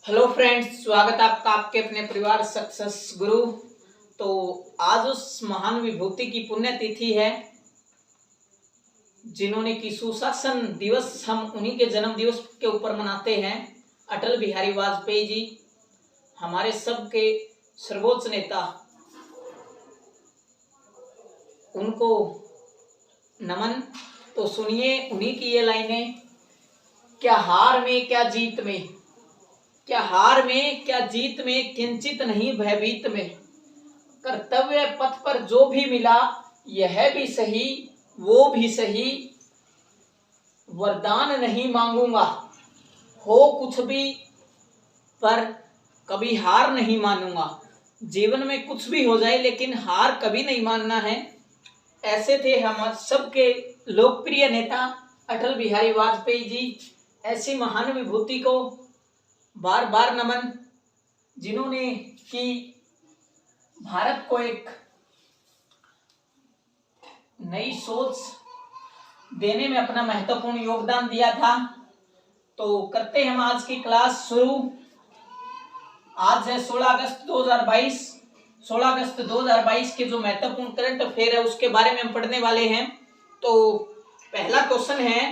Hello friends, स्वागत है आपका आपके अपने परिवार सक्सेस गुरु। तो आज उस महान विभूति की पुण्यतिथि है जिन्होंने की सुशासन दिवस हम उन्हीं के जन्म दिवस के ऊपर मनाते हैं। अटल बिहारी वाजपेयी जी, हमारे सबके सर्वोच्च नेता, उनको नमन। तो सुनिए उन्हीं की ये लाइनें, क्या हार में क्या जीत में, क्या हार में क्या जीत में, किंचित नहीं भयभीत में, कर्तव्य पथ पर जो भी मिला यह भी सही वो भी सही, वरदान नहीं मांगूंगा हो कुछ भी, पर कभी हार नहीं मानूंगा। जीवन में कुछ भी हो जाए लेकिन हार कभी नहीं मानना है। ऐसे थे हम सबके लोकप्रिय नेता अटल बिहारी वाजपेयी जी। ऐसी महान विभूति को बार बार नमन, जिन्होंने कि भारत को एक नई सोच देने में अपना महत्वपूर्ण योगदान दिया था। तो करते हैं हम आज की क्लास शुरू। आज है 16 अगस्त 2022। 16 अगस्त 2022 के जो महत्वपूर्ण करंट अफेयर है उसके बारे में हम पढ़ने वाले हैं। तो पहला क्वेश्चन है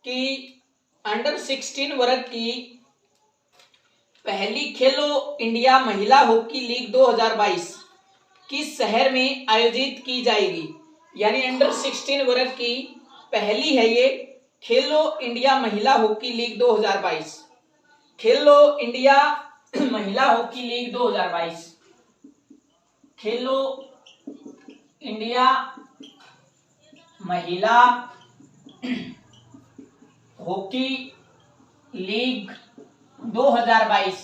कि अंडर 16 वर्ग की पहली खेलो इंडिया महिला हॉकी लीग 2022 किस शहर में आयोजित की जाएगी। यानी अंडर 16 वर्ग की पहली है ये खेलो इंडिया महिला हॉकी लीग 2022। खेलो इंडिया महिला हॉकी लीग 2022, खेलो इंडिया महिला हॉकी लीग 2022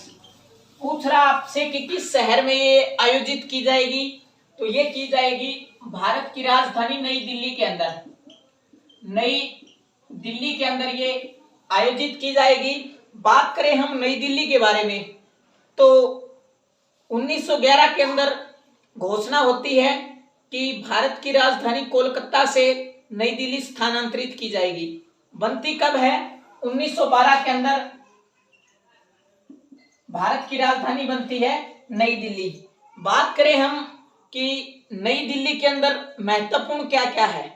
पूछ रहा आपसे कि किस शहर में ये आयोजित की जाएगी। तो ये की जाएगी भारत की राजधानी नई दिल्ली के अंदर। नई दिल्ली के अंदर ये आयोजित की जाएगी। बात करें हम नई दिल्ली के बारे में तो 1911 के अंदर घोषणा होती है कि भारत की राजधानी कोलकाता से नई दिल्ली स्थानांतरित की जाएगी। बनती कब है? 1912 के अंदर भारत की राजधानी बनती है नई दिल्ली। बात करें हम कि नई दिल्ली के अंदर महत्वपूर्ण क्या क्या है,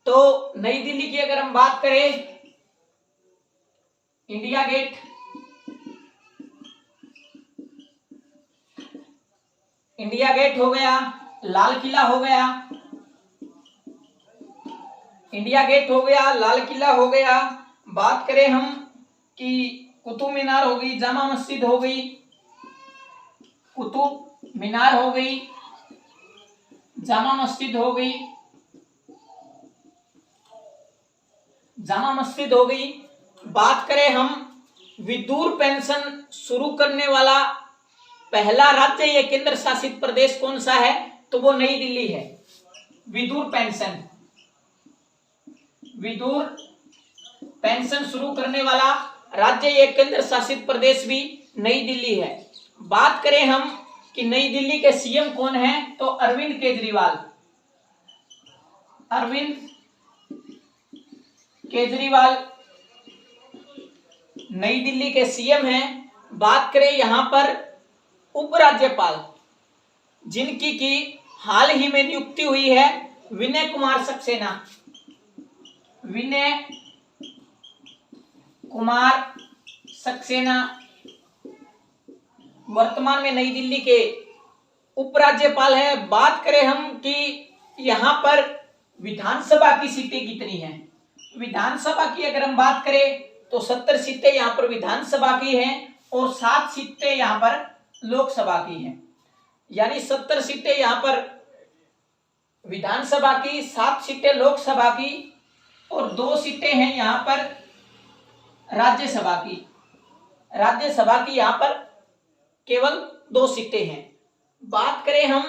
तो नई दिल्ली की अगर हम बात करें, इंडिया गेट, इंडिया गेट हो गया, लाल किला हो गया, इंडिया गेट हो गया, लाल किला हो गया। बात करें हम कि कुतुब मीनार हो गई, जामा मस्जिद हो गई, कुतुब मीनार हो गई, जामा मस्जिद हो गई, जामा मस्जिद हो गई। बात करें हम विदुर पेंशन शुरू करने वाला पहला राज्य या केंद्र शासित प्रदेश कौन सा है, तो वो नई दिल्ली है। विदुर पेंशन शुरू करने वाला राज्य या केंद्र शासित प्रदेश भी नई दिल्ली है। बात करें हम कि नई दिल्ली के सीएम कौन है, तो अरविंद केजरीवाल। अरविंद केजरीवाल नई दिल्ली के सीएम हैं। बात करें यहां पर उपराज्यपाल, जिनकी की हाल ही में नियुक्ति हुई है, विनय कुमार सक्सेना। विनय कुमार सक्सेना वर्तमान में नई दिल्ली के उपराज्यपाल है। बात करें हम कि यहां पर विधानसभा की सीटें कितनी हैं, विधानसभा की अगर हम बात करें तो 70 सीटें यहां पर विधानसभा की हैं और 7 सीटें यहां पर लोकसभा की हैं। यानी 70 सीटें यहां पर विधानसभा की, 7 सीटें लोकसभा की और 2 सीटें हैं यहां पर राज्यसभा की। राज्यसभा की यहां पर केवल 2 सीटें हैं। बात करें हम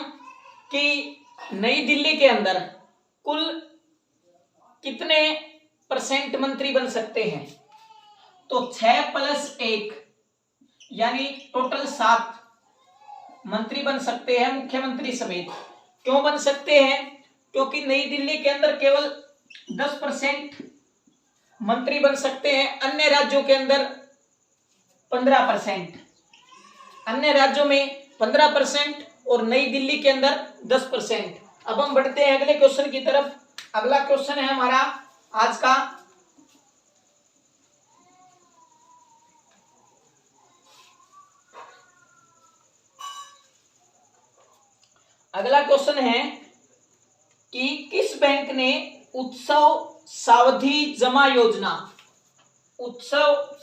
कि नई दिल्ली के अंदर कुल कितने परसेंट मंत्री बन सकते हैं, तो 6+1 यानी टोटल 7 मंत्री बन सकते हैं, मुख्यमंत्री समेत। क्यों बन सकते हैं? क्योंकि नई दिल्ली के अंदर केवल 10% मंत्री बन सकते हैं। अन्य राज्यों के अंदर 15%, अन्य राज्यों में 15% और नई दिल्ली के अंदर 10%। अब हम बढ़ते हैं अगले क्वेश्चन की तरफ। अगला क्वेश्चन है हमारा आज का, अगला क्वेश्चन है कि किस बैंक ने उत्सव सावधि जमा योजना, उत्सव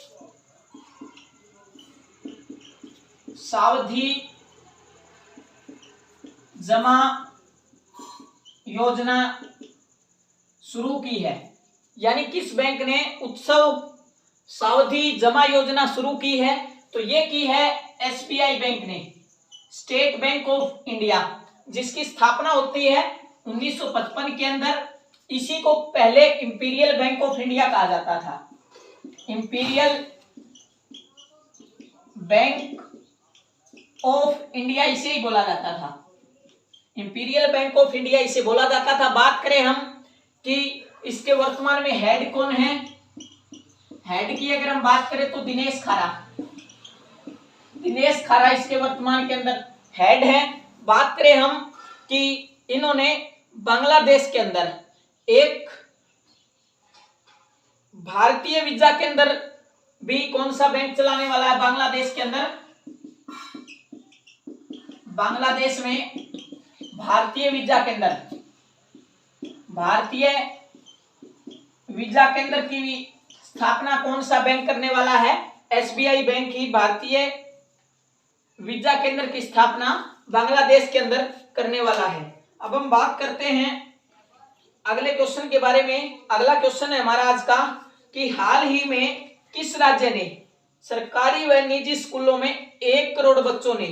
सावधि जमा योजना शुरू की है? यानी किस बैंक ने उत्सव सावधि जमा योजना शुरू की है? तो ये की है एसबीआई बैंक ने, स्टेट बैंक ऑफ इंडिया, जिसकी स्थापना होती है 1955 के अंदर। इसी को पहले इंपीरियल बैंक ऑफ इंडिया कहा जाता था, इंपीरियल बैंक ऑफ इंडिया इसे ही बोला जाता था, इंपीरियल बैंक ऑफ इंडिया इसे बोला जाता था। बात करें हम कि इसके वर्तमान में हेड कौन है? हेड की अगर हम बात करें तो दिनेश खारा, दिनेश खारा इसके वर्तमान के अंदर हेड है। बात करें हम कि इन्होंने बांग्लादेश के अंदर एक भारतीय वीजा के अंदर भी कौन सा बैंक चलाने वाला है? बांग्लादेश के अंदर, बांग्लादेश में भारतीय वीजा के अंदर, भारतीय वीजा केंद्र की स्थापना कौन सा बैंक करने वाला है? एसबीआई बैंक ही भारतीय वीजा केंद्र की स्थापना बांग्लादेश के अंदर करने वाला है। अब हम बात करते हैं अगले क्वेश्चन के बारे में। अगला क्वेश्चन है हमारा आज का कि हाल ही में किस राज्य ने सरकारी व निजी स्कूलों में 1 करोड़ बच्चों ने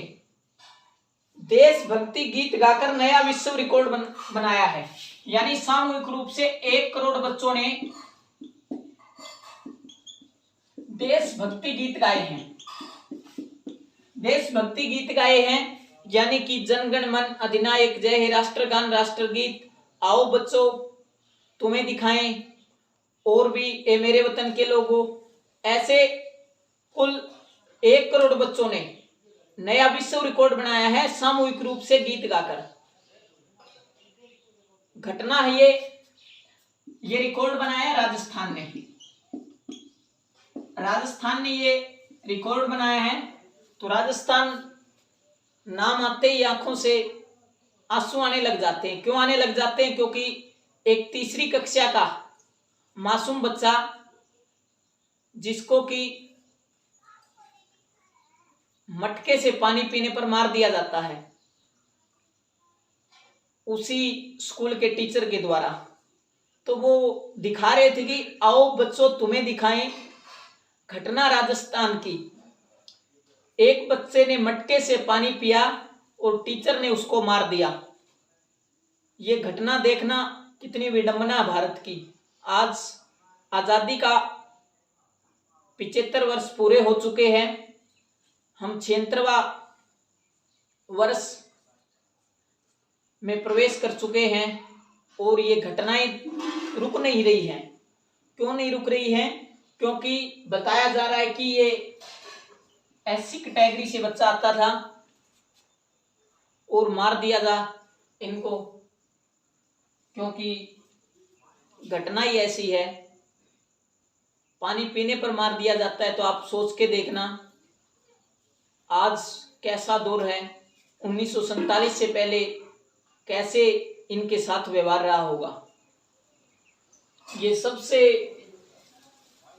देशभक्ति गीत गाकर नया विश्व रिकॉर्ड बनाया है? यानी सामूहिक रूप से 1 करोड़ बच्चों ने देशभक्ति गीत गाए हैं, देशभक्ति गीत गाए हैं। यानी कि जनगण मन अधिनायक जय हे, राष्ट्रगान, राष्ट्रगीत, आओ बच्चों तुम्हें दिखाएं, और भी ए मेरे वतन के लोगों, ऐसे कुल 1 करोड़ बच्चों ने नया विश्व रिकॉर्ड बनाया है सामूहिक रूप से गीत गाकर। घटना है ये रिकॉर्ड बनाया राजस्थान ने, राजस्थान ने ये रिकॉर्ड बनाया है। तो राजस्थान नाम आते ही आंखों से आंसू आने लग जाते हैं। क्यों आने लग जाते हैं? क्योंकि एक तीसरी कक्षा का मासूम बच्चा, जिसको कि मटके से पानी पीने पर मार दिया जाता है, उसी स्कूल के टीचर के द्वारा, तो वो दिखा रहे थे कि आओ बच्चों तुम्हें दिखाएं। घटना राजस्थान की, एक बच्चे ने मटके से पानी पिया और टीचर ने उसको मार दिया। ये घटना देखना कितनी विडंबना भारत की। आज आजादी का 75 वर्ष पूरे हो चुके हैं, हम 76वां वर्ष में प्रवेश कर चुके हैं और ये घटनाएं रुक नहीं रही हैं। क्यों नहीं रुक रही हैं? क्योंकि बताया जा रहा है कि ये एससी कैटेगरी से बच्चा आता था और मार दिया जा इनको, क्योंकि घटना ही ऐसी है, पानी पीने पर मार दिया जाता है। तो आप सोच के देखना आज कैसा दौर है, 1947 से पहले कैसे इनके साथ व्यवहार रहा होगा। ये सबसे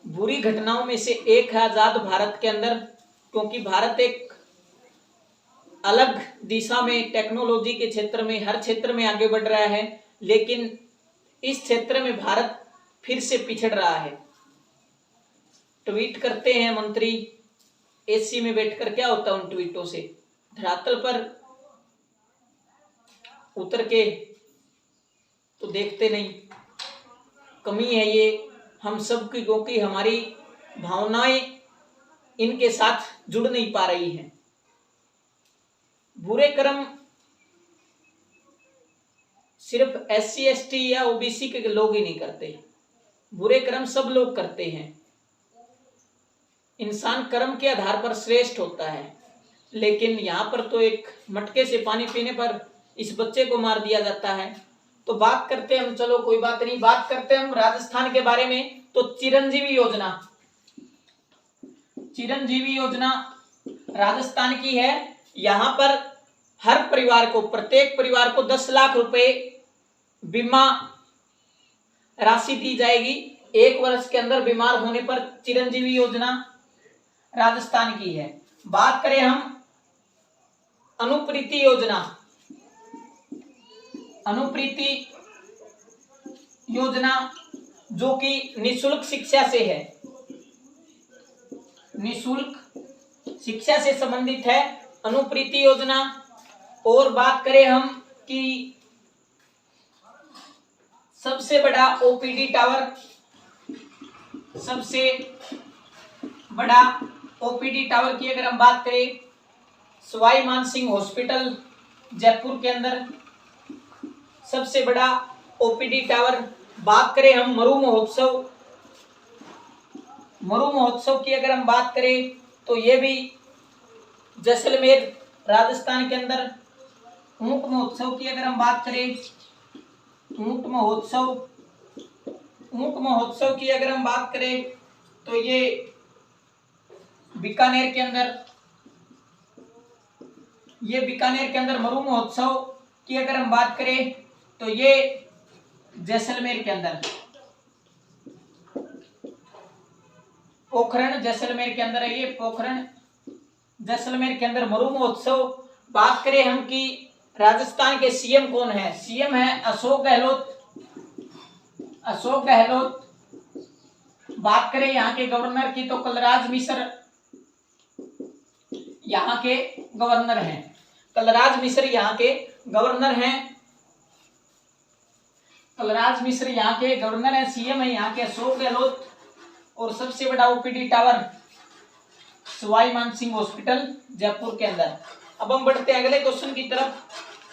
बुरी घटनाओं में से एक है आजाद भारत के अंदर, क्योंकि भारत एक अलग दिशा में टेक्नोलॉजी के क्षेत्र में, हर क्षेत्र में आगे बढ़ रहा है, लेकिन इस क्षेत्र में भारत फिर से पिछड़ रहा है। ट्वीट करते हैं मंत्री एसी में बैठकर, क्या होता है उन ट्वीटों से? धरातल पर उतर के तो देखते नहीं। कमी है ये हम सब की, क्योंकि हमारी भावनाएं इनके साथ जुड़ नहीं पा रही हैं। बुरे कर्म सिर्फ एससी एसटी या ओबीसी के लोग ही नहीं करते, बुरे कर्म सब लोग करते हैं। इंसान कर्म के आधार पर श्रेष्ठ होता है, लेकिन यहाँ पर तो एक मटके से पानी पीने पर इस बच्चे को मार दिया जाता है। तो बात करते हैं हम, चलो कोई बात नहीं, बात करते हैं हम राजस्थान के बारे में। तो चिरंजीवी योजना, चिरंजीवी योजना राजस्थान की है। यहाँ पर हर परिवार को, प्रत्येक परिवार को 10 लाख रुपए बीमा राशि दी जाएगी 1 वर्ष के अंदर बीमार होने पर। चिरंजीवी योजना राजस्थान की है। बात करें हम अनुप्रीति योजना, अनुप्रीति योजना जो कि निशुल्क शिक्षा से है, निशुल्क शिक्षा से संबंधित है अनुप्रीति योजना। और बात करें हम कि सबसे बड़ा ओपीडी टावर, सबसे बड़ा ओपीडी टावर की अगर हम बात करें, सवाई मानसिंह हॉस्पिटल जयपुर के अंदर सबसे बड़ा ओपीडी टावर। बात करें हम मरु महोत्सव, मरु महोत्सव की अगर हम बात करें तो ये भी जैसलमेर राजस्थान के अंदर। ऊंट महोत्सव की अगर हम बात करें, ऊंट महोत्सव, ऊंट महोत्सव की अगर हम बात करें तो ये बीकानेर के अंदर, ये बीकानेर के अंदर। मरु महोत्सव की अगर हम बात करें तो ये जैसलमेर के अंदर, पोखरण जैसलमेर के अंदर है ये, पोखरण जैसलमेर के अंदर मरु महोत्सव। बात करें हम कि राजस्थान के सीएम कौन है, सीएम है अशोक गहलोत, अशोक गहलोत। बात करें यहाँ के गवर्नर की तो कलराज मिश्र यहाँ के गवर्नर हैं, कलराज मिश्र यहाँ के गवर्नर हैं, कलराज मिश्र यहाँ के गवर्नर हैं। सीएम है यहाँ के अशोक गहलोत। और सबसे बड़ा OPD tower Sawai Mansingh hospital Jaipur के अंदर। अब हम बढ़ते हैं अगले क्वेश्चन की तरफ।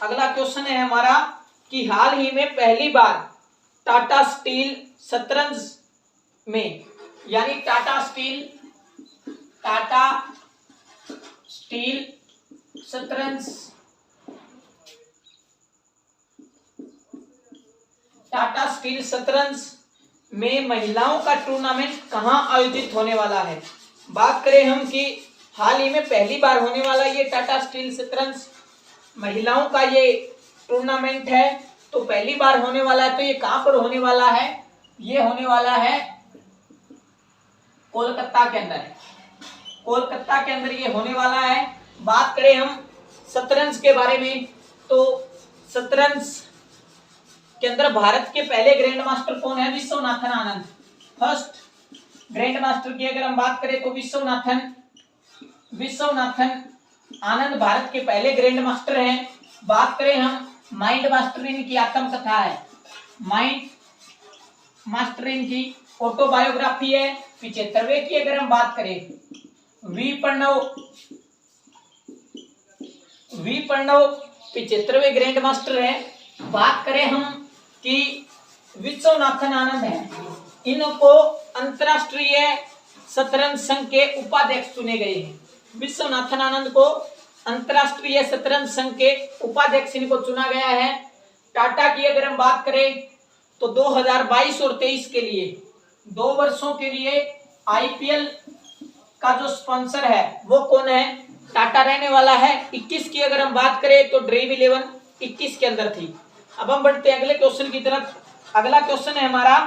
अगला क्वेश्चन है हमारा कि हाल ही में पहली बार टाटा स्टील शतरंज में, यानी टाटा स्टील शतरंज, टाटा स्टील शतरंज में महिलाओं का टूर्नामेंट कहां आयोजित होने वाला है। बात करें हम कि हाल ही में पहली बार होने वाला ये टाटा स्टील शतरंज महिलाओं का ये टूर्नामेंट है, तो पहली बार होने वाला है। तो ये कहां पर होने वाला है, ये होने वाला है कोलकाता के अंदर, कोलकाता के अंदर ये होने वाला है। बात करें हम शतरंज के बारे में तो शतरंज के अंदर भारत के पहले ग्रैंड मास्टर कौन है, Viswanathan Anand. First grand master की अगर हम बात करें तो विश्वनाथन आनंद भारत के पहले ग्रैंड मास्टर हैं। बात करें हम माइंड मास्टरिन की आत्मकथा है, माइंड मास्टरिन की ऑटोबायोग्राफी है। 75वें की अगर हम बात करें, वी प्रणव 75वें ग्रैंड मास्टर है। बात करें हम कि विश्वनाथन आनंद है, इनको अंतरराष्ट्रीय शतरंज संघ के उपाध्यक्ष चुने गए हैं। विश्वनाथन आनंद को अंतरराष्ट्रीय शतरंज संघ के उपाध्यक्ष इनको चुना गया है। टाटा की अगर हम बात करें तो 2022 और 23 के लिए 2 वर्षों के लिए आईपीएल का जो स्पॉन्सर है वो कौन है, टाटा रहने वाला है। 21 की अगर हम बात करें तो ड्रीम 11 21 के अंदर थी। अब हम बढ़ते हैं अगले क्वेश्चन की तरफ। अगला क्वेश्चन है हमारा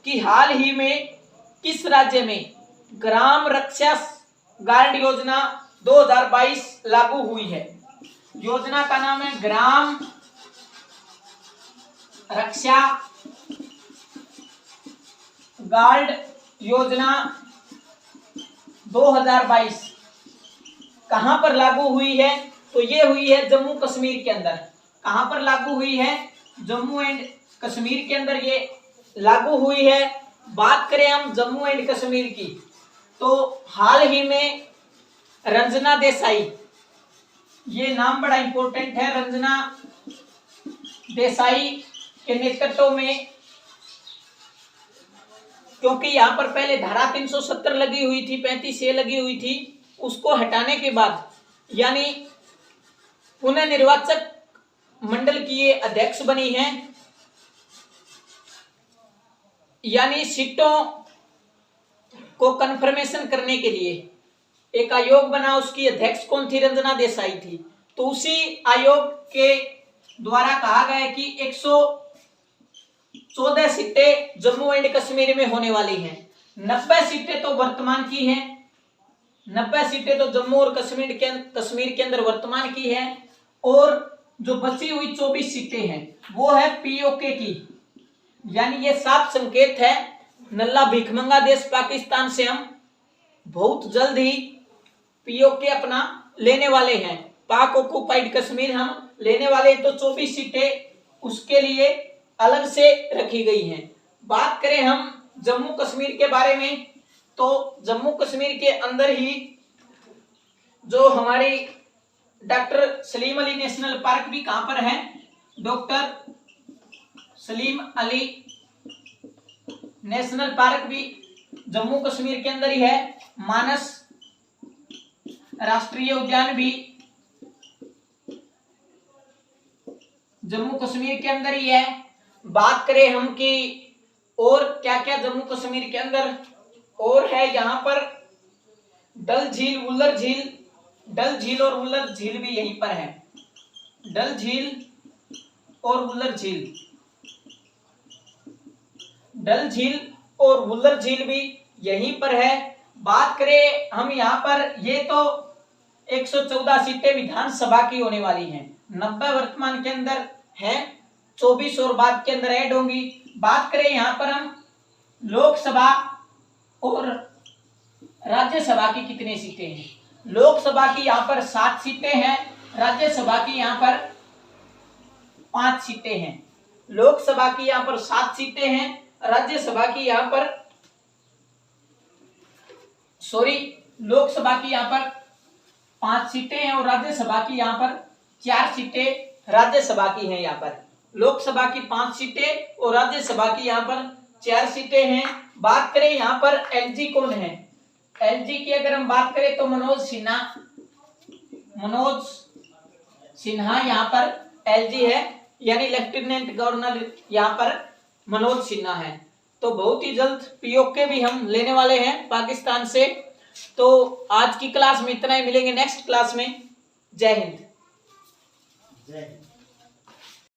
कि हाल ही में किस राज्य में ग्राम रक्षा गार्ड योजना 2022 लागू हुई है। योजना का नाम है ग्राम रक्षा गार्ड योजना 2022 कहां पर लागू हुई है, तो ये हुई है जम्मू कश्मीर के अंदर। कहां पर लागू हुई है, जम्मू एंड कश्मीर के अंदर ये लागू हुई है। बात करें हम जम्मू एंड कश्मीर की तो हाल ही में रंजना देसाई, ये नाम बड़ा इंपॉर्टेंट है, रंजना देसाई के नेतृत्व में क्योंकि यहाँ पर पहले धारा 370 लगी हुई थी, 35A लगी हुई थी, उसको हटाने के बाद यानी पुनः निर्वाचक मंडल की ये अध्यक्ष बनी है। यानी सीटों को कन्फर्मेशन करने के लिए एक आयोग बना, उसकी अध्यक्ष कौन थी? रंजना देसाई थी। तो उसी आयोग के द्वारा कहा गया कि 114 सीटें जम्मू एंड कश्मीर में होने वाली हैं। 90 सीटें तो वर्तमान की हैं, 90 सीटें तो जम्मू और कश्मीर के अंदर वर्तमान की है, और जो बची हुई 24 सीटें हैं वो है पीओके की। यानी ये साफ संकेत है, नल्ला भिखमंगा देश पाकिस्तान से हम बहुत जल्द ही पीओके अपना लेने वाले हैं, पाक ऑक्युपाइड कश्मीर हम लेने वाले हैं। तो 24 सीटें उसके लिए अलग से रखी गई हैं। बात करें हम जम्मू कश्मीर के बारे में, तो जम्मू कश्मीर के अंदर ही जो हमारी doctor Salim Ali national park भी कहां पर है? Doctor Salim Ali national park भी जम्मू कश्मीर के अंदर ही है। मानस राष्ट्रीय उद्यान भी जम्मू कश्मीर के अंदर ही है। बात करें हम कि और क्या क्या जम्मू कश्मीर के अंदर और है, यहाँ पर डल झील, वुल्लर झील, डल झील और वुल्लर झील भी यहीं पर है। डल झील और वुल्लर झील, डल झील और वुल्लर झील भी यहीं पर है। बात करें हम यहाँ पर, ये तो 114 सीटें विधानसभा की होने वाली हैं, 90 वर्तमान के अंदर है, 24 और बाद के अंदर ऐड होंगी। बात करें यहाँ पर हम लोकसभा और राज्यसभा की कितनी सीटें हैं? लोकसभा की यहाँ पर 7 सीटें हैं, राज्यसभा की यहाँ पर 5 सीटें हैं। लोकसभा की यहाँ पर 7 सीटें हैं, राज्यसभा की यहाँ पर लोकसभा की यहाँ पर 5 सीटें हैं और राज्यसभा की यहाँ पर 4 सीटें राज्यसभा की हैं। यहाँ पर लोकसभा की 5 सीटें और राज्यसभा की यहाँ पर 4 सीटें हैं। बात करें यहाँ पर एलजी कौन है? एलजी की अगर हम बात करें तो मनोज सिन्हा यहाँ पर एलजी है, यानी लेफ्टिनेंट गवर्नर यहाँ पर मनोज सिन्हा है। तो बहुत ही जल्द पीओके भी हम लेने वाले हैं पाकिस्तान से। तो आज की क्लास में इतना ही, मिलेंगे नेक्स्ट क्लास में। जय हिंद।